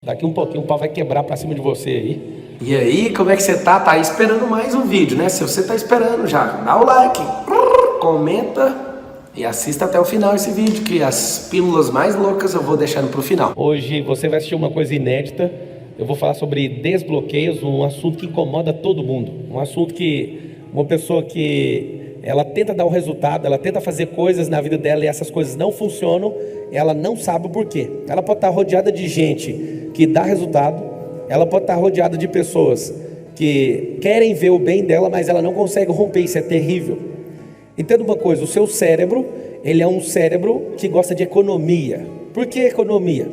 Daqui um pouquinho o pau vai quebrar pra cima de você aí. E aí, como é que você tá? Tá aí esperando mais um vídeo, né? Se você tá esperando já, dá o like, comenta e assista até o final esse vídeo, que as pílulas mais loucas eu vou deixando pro final. Hoje você vai assistir uma coisa inédita. Eu vou falar sobre desbloqueios, um assunto que incomoda todo mundo. Um assunto que uma pessoa que ela tenta dar um resultado, ela tenta fazer coisas na vida dela e essas coisas não funcionam, ela não sabe o porquê. Ela pode estar rodeada de gente que dá resultado, ela pode estar rodeada de pessoas que querem ver o bem dela, mas ela não consegue romper, isso é terrível. Entenda uma coisa, o seu cérebro, ele é um cérebro que gosta de economia. Por que economia?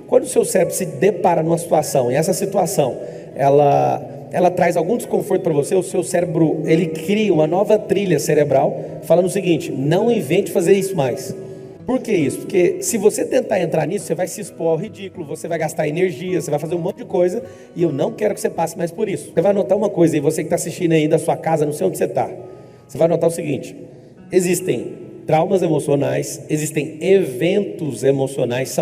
Quando o seu cérebro se depara numa situação, e essa situação, ela traz algum desconforto para você, o seu cérebro, ele cria uma nova trilha cerebral, falando o seguinte: não invente fazer isso mais. Por que isso? Porque se você tentar entrar nisso, você vai se expor ao ridículo, você vai gastar energia, você vai fazer um monte de coisa, e eu não quero que você passe mais por isso. Você vai notar uma coisa, e você que está assistindo aí da sua casa, não sei onde você está, você vai notar o seguinte: existem traumas emocionais, existem eventos emocionais,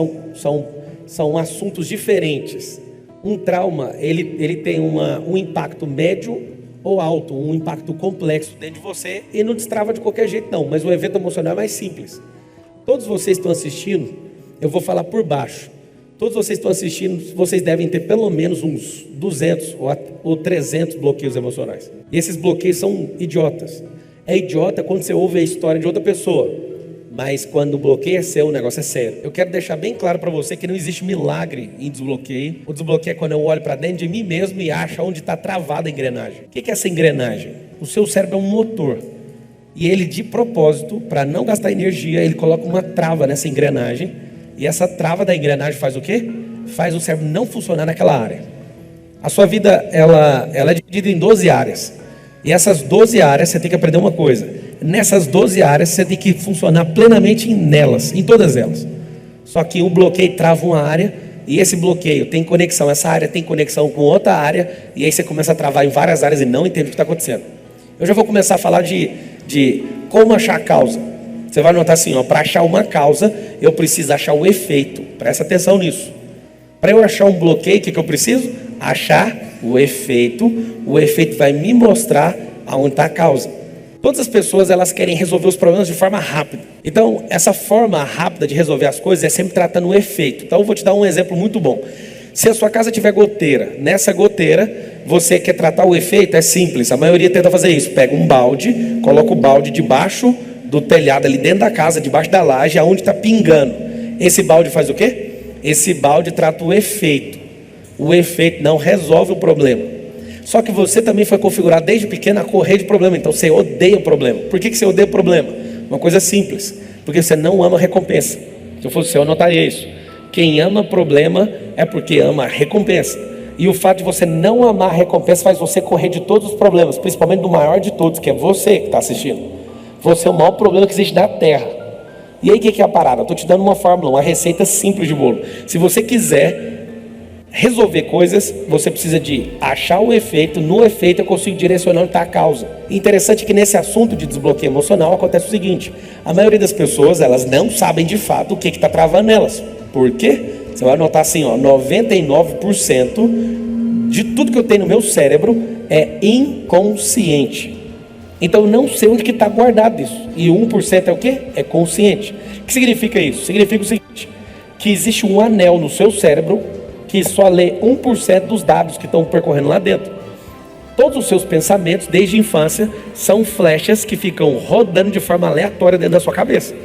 são assuntos diferentes. Um trauma, ele tem um impacto médio ou alto, um impacto complexo dentro de você e não destrava de qualquer jeito não, mas o evento emocional é mais simples. Todos vocês estão assistindo, eu vou falar por baixo, todos vocês estão assistindo, vocês devem ter pelo menos uns 200 ou 300 bloqueios emocionais. E esses bloqueios são idiotas. É idiota quando você ouve a história de outra pessoa, mas quando o bloqueio é seu, o negócio é sério. Eu quero deixar bem claro para você que não existe milagre em desbloqueio. O desbloqueio é quando eu olho para dentro de mim mesmo e acho onde está travada a engrenagem. O que é essa engrenagem? O seu cérebro é um motor. E ele, de propósito, para não gastar energia, ele coloca uma trava nessa engrenagem. E essa trava da engrenagem faz o quê? Faz o cérebro não funcionar naquela área. A sua vida, ela é dividida em 12 áreas. E essas 12 áreas, você tem que aprender uma coisa. Nessas 12 áreas, você tem que funcionar plenamente nelas, em todas elas. Só que um bloqueio trava uma área, e esse bloqueio tem conexão, essa área tem conexão com outra área, e aí você começa a travar em várias áreas e não entende o que está acontecendo. Eu já vou começar a falar de como achar a causa. Você vai notar assim, para achar uma causa, eu preciso achar o efeito. Presta atenção nisso. Para eu achar um bloqueio, o que eu preciso? Achar o efeito. O efeito vai me mostrar aonde está a causa. Todas as pessoas, elas querem resolver os problemas de forma rápida. Então, essa forma rápida de resolver as coisas é sempre tratando o efeito. Então, eu vou te dar um exemplo muito bom. Se a sua casa tiver goteira, nessa goteira, você quer tratar o efeito, é simples. A maioria tenta fazer isso. Pega um balde, coloca o balde debaixo do telhado, ali dentro da casa, debaixo da laje, aonde está pingando. Esse balde faz o quê? Esse balde trata o efeito. O efeito não resolve o problema. Só que você também foi configurado desde pequeno a correr de problema. Então você odeia o problema. Por que você odeia o problema? Uma coisa simples. Porque você não ama a recompensa. Se eu fosse você, eu anotaria isso. Quem ama problema é porque ama a recompensa. E o fato de você não amar a recompensa faz você correr de todos os problemas, principalmente do maior de todos, que é você que está assistindo. Você é o maior problema que existe na Terra. E aí o que é a parada? Eu estou te dando uma fórmula, uma receita simples de bolo. Se você quiser resolver coisas, você precisa de achar o efeito. No efeito eu consigo direcionar onde está a causa. Interessante que nesse assunto de desbloqueio emocional acontece o seguinte: a maioria das pessoas, elas não sabem de fato o que está travando nelas. Por quê? Você vai notar assim, 99% de tudo que eu tenho no meu cérebro é inconsciente. Então eu não sei onde que está guardado isso. E 1% é o quê? É consciente. O que significa isso? Significa o seguinte: que existe um anel no seu cérebro que só lê 1% dos dados que estão percorrendo lá dentro. Todos os seus pensamentos, desde a infância, são flechas que ficam rodando de forma aleatória dentro da sua cabeça.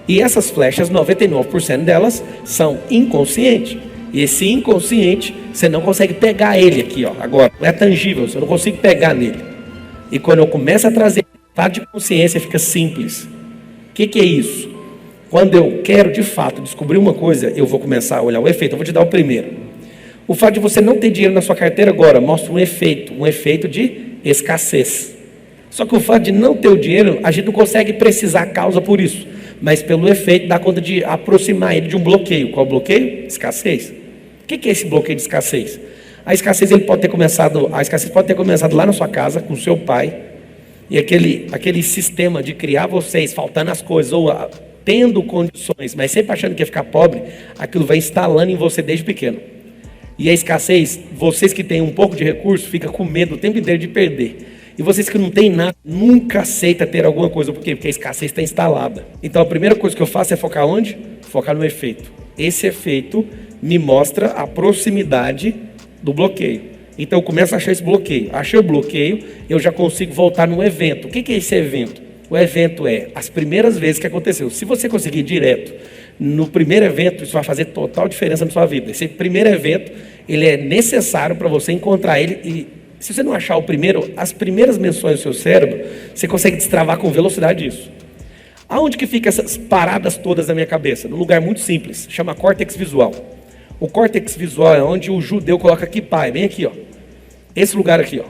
E essas flechas, 99% delas, são inconscientes. E esse inconsciente, você não consegue pegar ele aqui, agora. Não é tangível, você não consegue pegar nele. E quando eu começo a trazer estado de consciência, fica simples. O que é isso? Quando eu quero, de fato, descobrir uma coisa, eu vou começar a olhar o efeito. Eu vou te dar o primeiro. O fato de você não ter dinheiro na sua carteira agora mostra um efeito de escassez. Só que o fato de não ter o dinheiro, a gente não consegue precisar a causa por isso. Mas pelo efeito dá conta de aproximar ele de um bloqueio. Qual bloqueio? Escassez. O que é esse bloqueio de escassez? A escassez pode ter começado lá na sua casa, com seu pai, e aquele sistema de criar vocês faltando as coisas, ou tendo condições, mas sempre achando que ia ficar pobre, aquilo vai instalando em você desde pequeno. E a escassez, vocês que têm um pouco de recurso, ficam com medo o tempo inteiro de perder. E vocês que não têm nada, nunca aceita ter alguma coisa. Por quê? Porque a escassez está instalada. Então a primeira coisa que eu faço é focar onde? Focar no efeito. Esse efeito me mostra a proximidade do bloqueio. Então eu começo a achar esse bloqueio. Achei o bloqueio, eu já consigo voltar no evento. O que é esse evento? O evento é as primeiras vezes que aconteceu. Se você conseguir ir direto no primeiro evento, isso vai fazer total diferença na sua vida. Esse primeiro evento, ele é necessário para você encontrar ele. E se você não achar o primeiro, as primeiras menções do seu cérebro, você consegue destravar com velocidade isso. Aonde que fica essas paradas todas na minha cabeça? Num lugar muito simples, chama córtex visual. O córtex visual é onde o judeu coloca kippah, é bem aqui, ó. Esse lugar aqui, ó.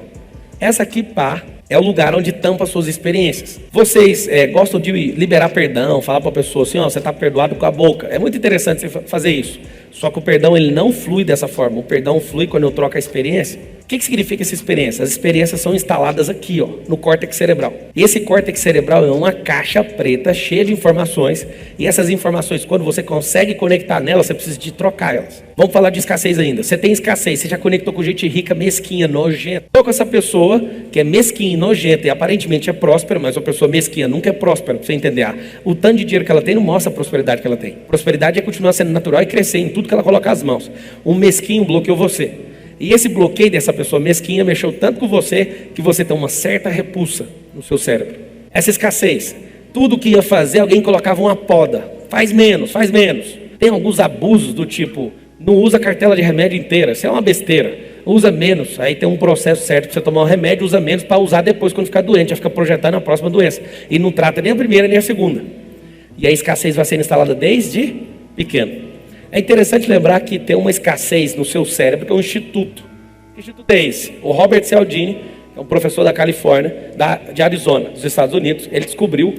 Essa kippah é o lugar onde tampa suas experiências. Vocês gostam de liberar perdão, falar para a pessoa assim, ó, você está perdoado com a boca. É muito interessante você fazer isso. Só que o perdão, ele não flui dessa forma. O perdão flui quando eu troco a experiência. O que significa essa experiência? As experiências são instaladas aqui, ó, no córtex cerebral. E esse córtex cerebral é uma caixa preta cheia de informações. E essas informações, quando você consegue conectar nelas, você precisa de trocar elas. Vamos falar de escassez ainda. Você tem escassez, você já conectou com gente rica, mesquinha, nojenta. Estou com essa pessoa que é mesquinha, nojenta e aparentemente é próspera, mas uma pessoa mesquinha nunca é próspera, para você entender. O tanto de dinheiro que ela tem não mostra a prosperidade que ela tem. Prosperidade é continuar sendo natural e crescer em tudo que ela colocar as mãos. Um mesquinho bloqueou você. E esse bloqueio dessa pessoa mesquinha mexeu tanto com você que você tem uma certa repulsa no seu cérebro. Essa escassez, tudo que ia fazer, alguém colocava uma poda. Faz menos, faz menos. Tem alguns abusos do tipo, não usa cartela de remédio inteira, isso é uma besteira. Usa menos, aí tem um processo certo para você tomar um remédio, usa menos para usar depois quando ficar doente, já fica projetando a próxima doença. E não trata nem a primeira nem a segunda. E a escassez vai sendo instalada desde pequeno. É interessante lembrar que tem uma escassez no seu cérebro, que é um instituto. Que instituto é esse? O Robert Cialdini, que é um professor da Califórnia, de Arizona, dos Estados Unidos, ele descobriu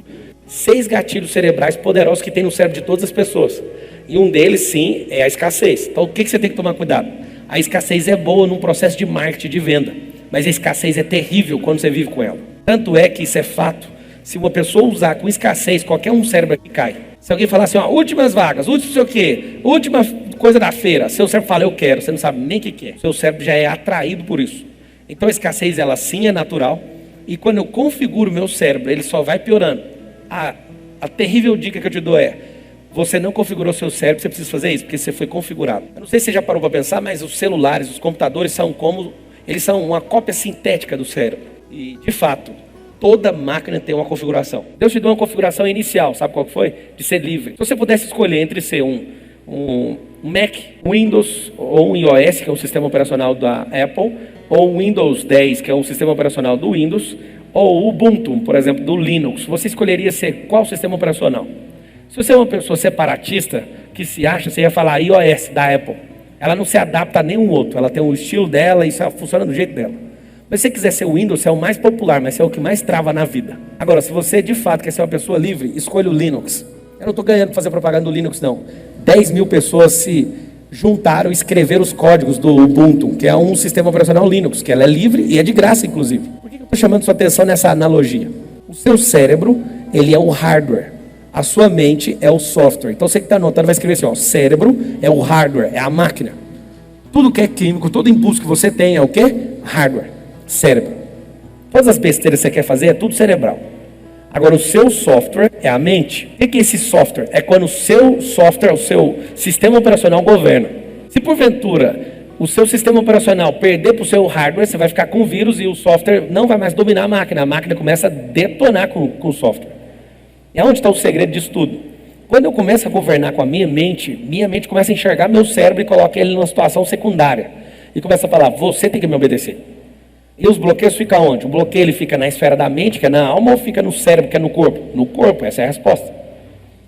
6 gatilhos cerebrais poderosos que tem no cérebro de todas as pessoas. E um deles, sim, é a escassez. Então, o que você tem que tomar cuidado? A escassez é boa num processo de marketing, de venda, mas a escassez é terrível quando você vive com ela. Tanto é que isso é fato. Se uma pessoa usar com escassez, qualquer um cérebro aqui cai. Se alguém falar assim, ó, últimas vagas, último não sei o quê, última coisa da feira, seu cérebro fala, eu quero, você não sabe nem o que é. Seu cérebro já é atraído por isso. Então a escassez, ela sim é natural, e quando eu configuro o meu cérebro, ele só vai piorando. A terrível dica que eu te dou é, você não configurou seu cérebro, você precisa fazer isso, porque você foi configurado. Eu não sei se você já parou para pensar, mas os celulares, os computadores são como, eles são uma cópia sintética do cérebro. E, de fato, toda máquina tem uma configuração. Deus te deu uma configuração inicial, sabe qual que foi? De ser livre. Se você pudesse escolher entre ser um Mac, um Windows ou um iOS, que é um sistema operacional da Apple, ou um Windows 10, que é um sistema operacional do Windows, ou o Ubuntu, por exemplo, do Linux, você escolheria ser qual sistema operacional? Se você é uma pessoa separatista, que se acha, você ia falar iOS da Apple. Ela não se adapta a nenhum outro, ela tem o estilo dela e isso funciona do jeito dela. Mas se você quiser ser o Windows, você é o mais popular, mas você é o que mais trava na vida. Agora, se você de fato quer ser uma pessoa livre, escolha o Linux. Eu não estou ganhando para fazer propaganda do Linux, não. 10 mil pessoas se juntaram e escreveram os códigos do Ubuntu, que é um sistema operacional Linux, que ela é livre e é de graça, inclusive. Por que eu estou chamando sua atenção nessa analogia? O seu cérebro, ele é o hardware. A sua mente é o software. Então você que está anotando vai escrever assim, ó, cérebro é o hardware, é a máquina. Tudo que é químico, todo impulso que você tem é o quê? Hardware. Cérebro. Todas as besteiras que você quer fazer é tudo cerebral. Agora o seu software é a mente. O que é esse software? É quando o seu software, o seu sistema operacional governa. Se porventura o seu sistema operacional perder para o seu hardware, você vai ficar com o vírus e o software não vai mais dominar a máquina começa a detonar com o software. É onde está o segredo disso tudo. Quando eu começo a governar com a minha mente começa a enxergar meu cérebro e coloca ele numa situação secundária. E começa a falar, você tem que me obedecer. E os bloqueios ficam onde? O bloqueio ele fica na esfera da mente, que é na alma, ou fica no cérebro, que é no corpo? No corpo, essa é a resposta.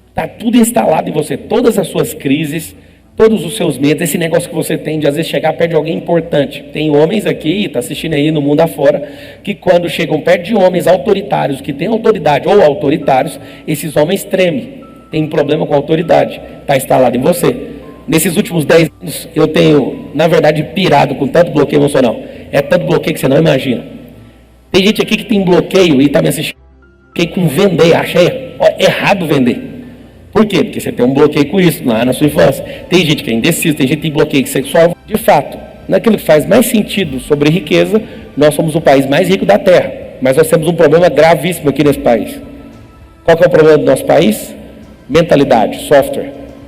Está tudo instalado em você, todas as suas crises, todos os seus medos, esse negócio que você tem de às vezes chegar perto de alguém importante. Tem homens aqui, está assistindo aí no mundo afora, que quando chegam perto de homens autoritários, que têm autoridade ou autoritários, esses homens tremem, tem um problema com a autoridade, está instalado em você. Nesses últimos 10 anos, eu tenho, na verdade, pirado com tanto bloqueio emocional. É tanto bloqueio que você não imagina. Tem gente aqui que tem bloqueio e está me assistindo com vender, acha errado vender. Por quê? Porque você tem um bloqueio com isso lá na sua infância. Tem gente que é indeciso, tem gente que tem bloqueio sexual. De fato, naquilo que faz mais sentido sobre riqueza, nós somos o país mais rico da Terra, mas nós temos um problema gravíssimo aqui nesse país. Qual que é o problema do nosso país? Mentalidade, software.